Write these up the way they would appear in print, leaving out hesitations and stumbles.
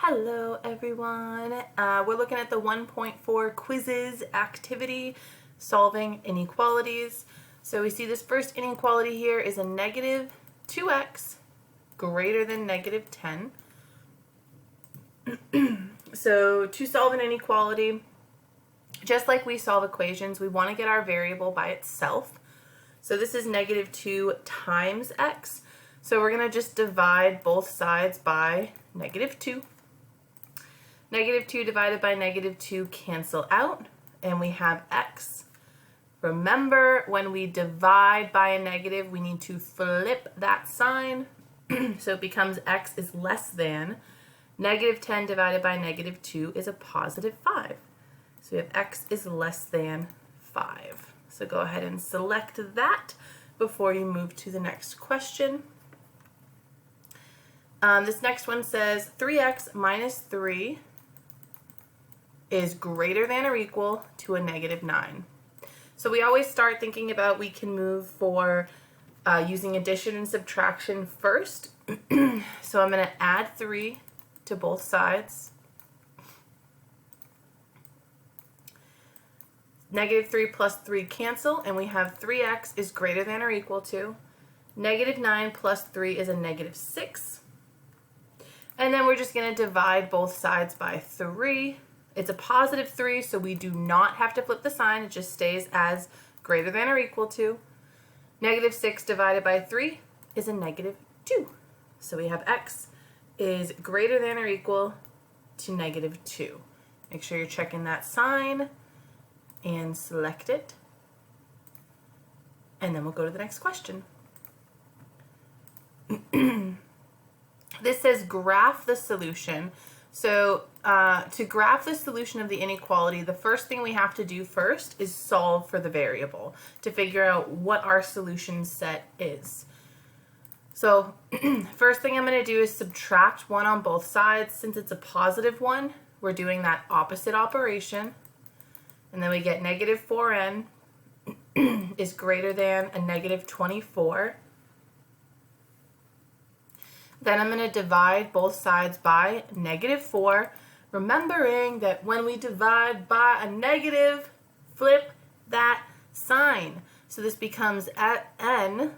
Hello everyone. We're looking at the 1.4 Quizizz activity, solving inequalities. So we see this first inequality here is a negative 2x greater than negative 10. So to solve an inequality, just like we solve equations, we want to get our variable by itself. So this is negative 2 times x. So we're going to just divide both sides by negative 2. Negative 2 divided by negative 2 cancel out, and we have x. Remember, when we divide by a negative, we need to flip that sign. So it becomes x is less than. Negative 10 divided by negative 2 is a positive 5. So we have x is less than 5. So go ahead and select that before you move to the next question. This next one says 3x minus 3 is greater than or equal to a negative 9. So we always start thinking about we can move for using addition and subtraction first. So I'm going to add 3 to both sides. Negative 3 plus 3 cancel, and we have 3x is greater than or equal to. Negative 9 plus 3 is a negative 6. And then we're just going to divide both sides by 3. It's a positive 3, so we do not have to flip the sign. It just stays as greater than or equal to. Negative 6 divided by 3 is a negative 2. So we have x is greater than or equal to negative 2. Make sure you're checking that sign and select it. And then we'll go to the next question. This says graph the solution. So to graph the solution of the inequality, the first thing we have to do first is solve for the variable to figure out what our solution set is. So first thing I'm going to do is subtract 1 on both sides. Since it's a positive 1, we're doing that opposite operation. And then we get negative 4n is greater than a negative 24. Then I'm going to divide both sides by negative 4, remembering that when we divide by a negative, flip that sign. So this becomes at n,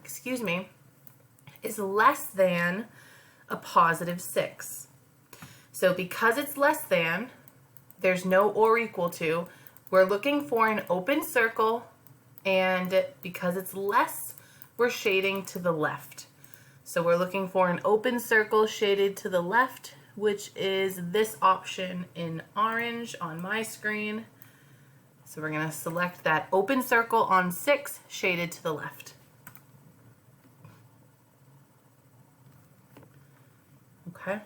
excuse me, is less than a positive 6. So because it's less than, there's no or equal to, we're looking for an open circle, and because it's less, we're shading to the left. So we're looking for an open circle shaded to the left, which is this option in orange on my screen. So we're going to select that open circle on 6 shaded to the left. Okay.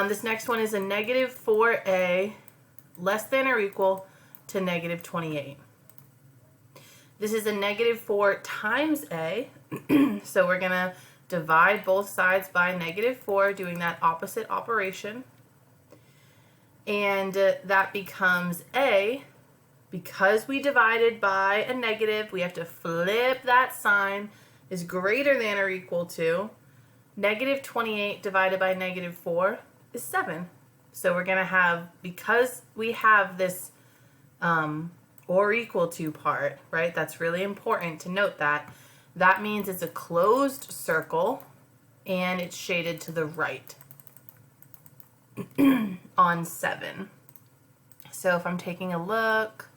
This next one is a negative 4a less than or equal to negative 28. This is a negative 4 times a, so we're going to divide both sides by negative 4, doing that opposite operation. And that becomes a, because we divided by a negative, we have to flip that sign, is greater than or equal to, negative 28 divided by negative 4 is 7. So we're going to have, because we have this or equal to part, right? That's really important to note that. That means it's a closed circle and it's shaded to the right on 7. So if I'm taking a look,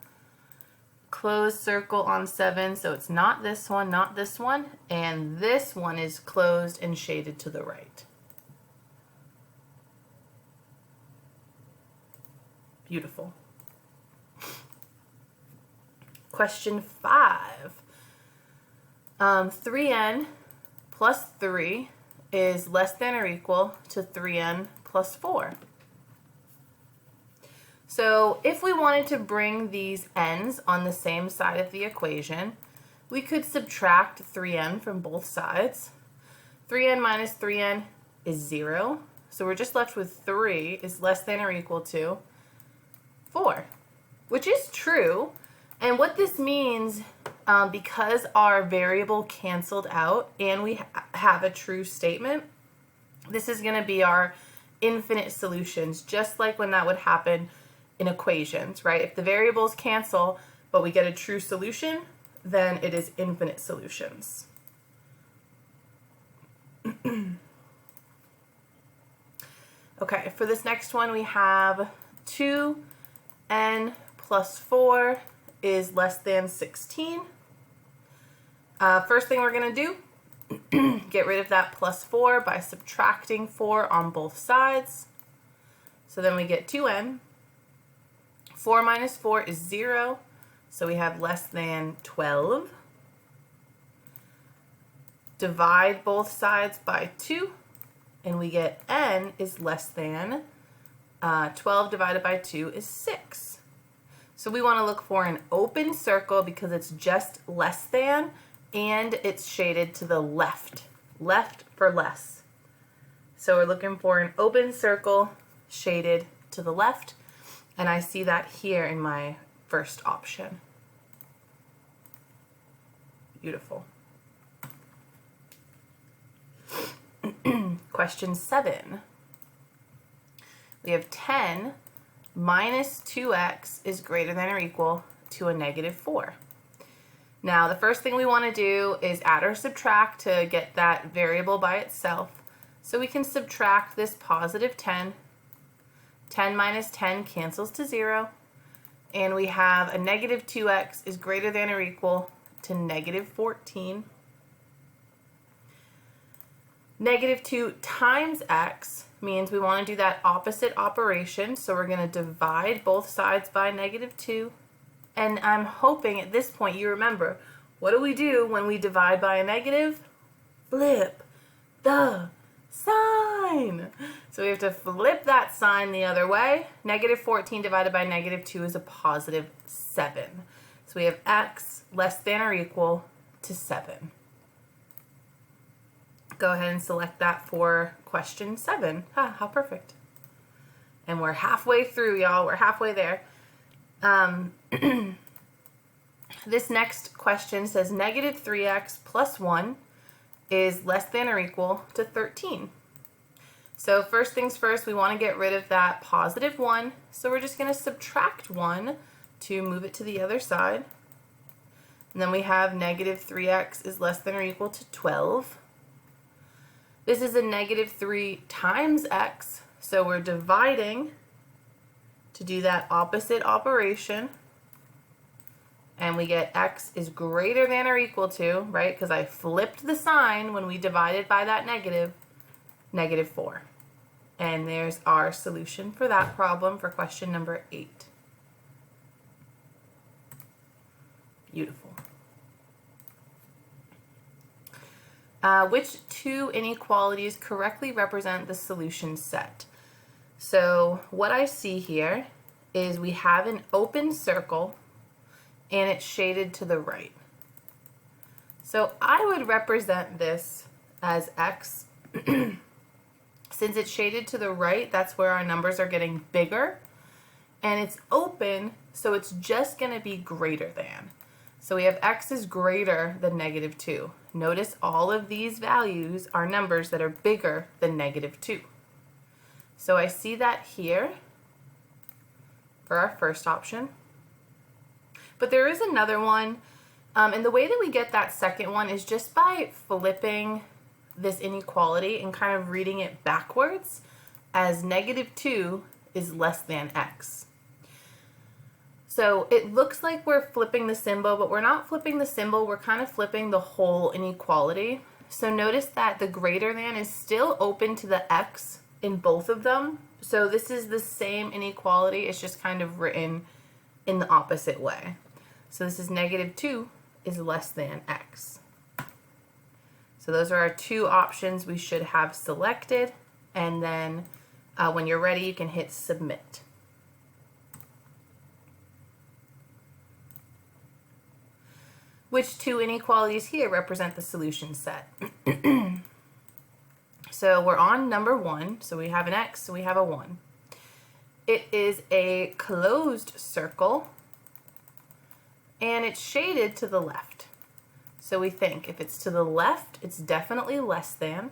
closed circle on 7, so it's not this one, and this one is closed and shaded to the right. Beautiful. Question 5. 3n plus 3 is less than or equal to 3n plus 4. So if we wanted to bring these n's on the same side of the equation, we could subtract 3n from both sides. 3n minus 3n is 0. So we're just left with 3 is less than or equal to 4, which is true. And what this means, because our variable canceled out and we have a true statement, This is going to be our infinite solutions, just like when that would happen in equations, right? If the variables cancel, but we get a true solution, then it is infinite solutions. Okay, for this next one we have 2n plus 4 is less than 16. First thing we're going to do, get rid of that plus 4 by subtracting 4 on both sides. So then we get 2n. 4 minus 4 is 0, so we have less than 12. Divide both sides by 2, and we get n is less than 12 divided by 2 is 6. So we want to look for an open circle because it's just less than, and it's shaded to the left. Left for less. So we're looking for an open circle shaded to the left, and I see that here in my first option. Beautiful. Question 7. We have 10 minus 2x is greater than or equal to a negative 4. Now, the first thing we want to do is add or subtract to get that variable by itself. So we can subtract this positive 10. 10 minus 10 cancels to 0. And we have a negative 2x is greater than or equal to negative 14. Negative 2 times x means we want to do that opposite operation. So we're going to divide both sides by negative 2. And I'm hoping at this point you remember, what do we do when we divide by a negative? Flip the sign. So we have to flip that sign the other way. Negative 14 divided by negative 2 is a positive 7. So we have x less than or equal to 7. Go ahead and select that for question 7. Ah, how perfect. And we're halfway through, y'all. We're halfway there. This next question says negative 3x plus 1 is less than or equal to 13. So first things first, we want to get rid of that positive 1. So we're just going to subtract 1 to move it to the other side. And then we have negative 3x is less than or equal to 12. This is a negative 3 times x, so we're dividing to do that opposite operation. And we get x is greater than or equal to, right, because I flipped the sign when we divided by that negative, negative 4. And there's our solution for that problem for question number 8. Beautiful. Which two inequalities correctly represent the solution set? So what I see here is we have an open circle and it's shaded to the right. So I would represent this as x. Since it's shaded to the right, that's where our numbers are getting bigger. And it's open, so it's just going to be greater than. So we have x is greater than negative 2. Notice all of these values are numbers that are bigger than negative 2. So I see that here for our first option. But there is another one, and the way that we get that second one is just by flipping this inequality and kind of reading it backwards as negative 2 is less than x. So it looks like we're flipping the symbol, but we're not flipping the symbol, we're kind of flipping the whole inequality. So notice that the greater than is still open to the x in both of them. So this is the same inequality, it's just kind of written in the opposite way. So this is negative 2 is less than x. So those are our two options we should have selected, and then when you're ready you can hit submit. Which two inequalities here represent the solution set? So we're on number 1, so we have an x, so we have a 1. It is a closed circle, and it's shaded to the left. So we think if it's to the left, it's definitely less than.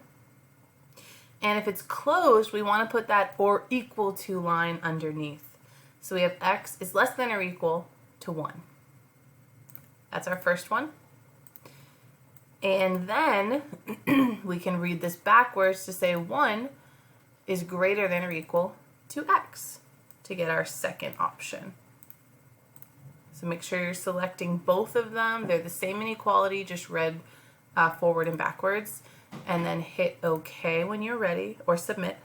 And if it's closed, we want to put that or equal to line underneath. So we have x is less than or equal to 1. That's our first one. And then we can read this backwards to say 1 is greater than or equal to x to get our second option. So make sure you're selecting both of them. They're the same inequality, just read forward and backwards. And then hit OK when you're ready, or submit.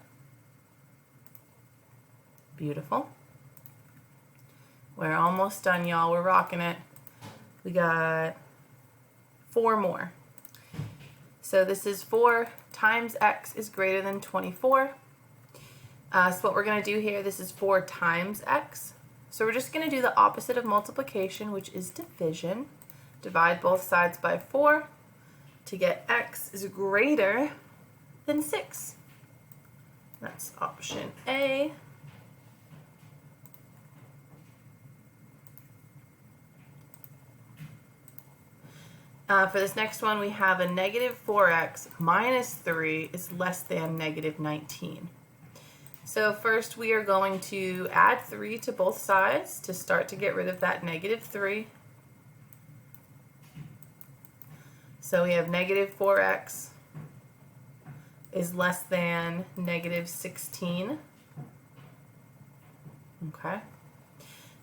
Beautiful. We're almost done, y'all. We're rocking it. We got 4 more. So this is 4 times x is greater than 24. So what we're going to do here, this is 4 times x. So we're just going to do the opposite of multiplication, which is division. Divide both sides by 4 to get x is greater than 6. That's option A. For this next one, we have a negative 4x minus 3 is less than negative 19. So first we are going to add 3 to both sides to start to get rid of that negative 3. So we have negative 4x is less than negative 16. Okay.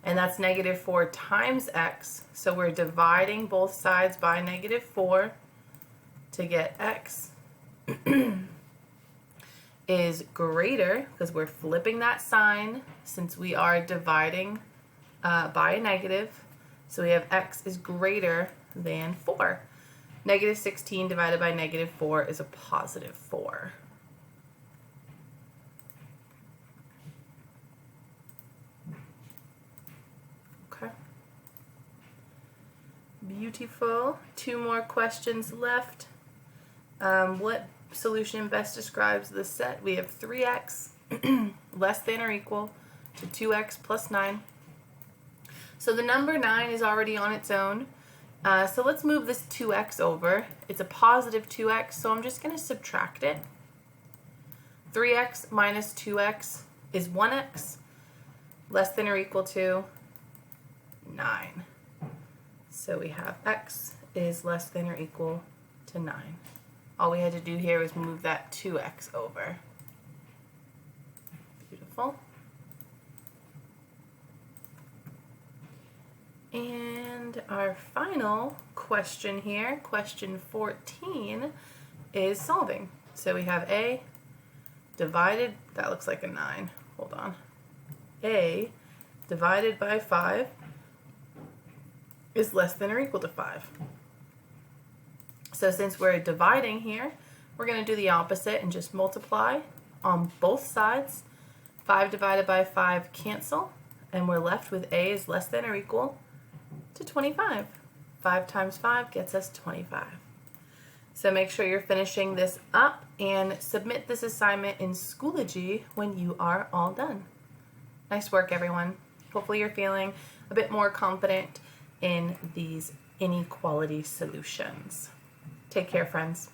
And that's negative 4 times x. So we're dividing both sides by negative 4 to get x is greater, because we're flipping that sign since we are dividing by a negative. So we have x is greater than 4. Negative 16 divided by negative 4 is a positive 4. Okay. Beautiful. 2 more questions left. What solution best describes the set? We have 3x less than or equal to 2x plus 9. So the number 9 is already on its own. So let's move this 2x over. It's a positive 2x, so I'm just going to subtract it. 3x minus 2x is 1x, less than or equal to 9. So we have x is less than or equal to 9. All we had to do here was move that 2x over. Beautiful. And our final question here, question 14, is solving. So we have a divided, that looks like a 9, hold on. A divided by 5 is less than or equal to 5. So since we're dividing here, we're going to do the opposite and just multiply on both sides. 5 divided by 5 cancel, and we're left with a is less than or equal to 25. 5 times 5 gets us 25. So make sure you're finishing this up and submit this assignment in Schoology when you are all done. Nice work, everyone. Hopefully you're feeling a bit more confident in these inequality solutions. Take care, friends.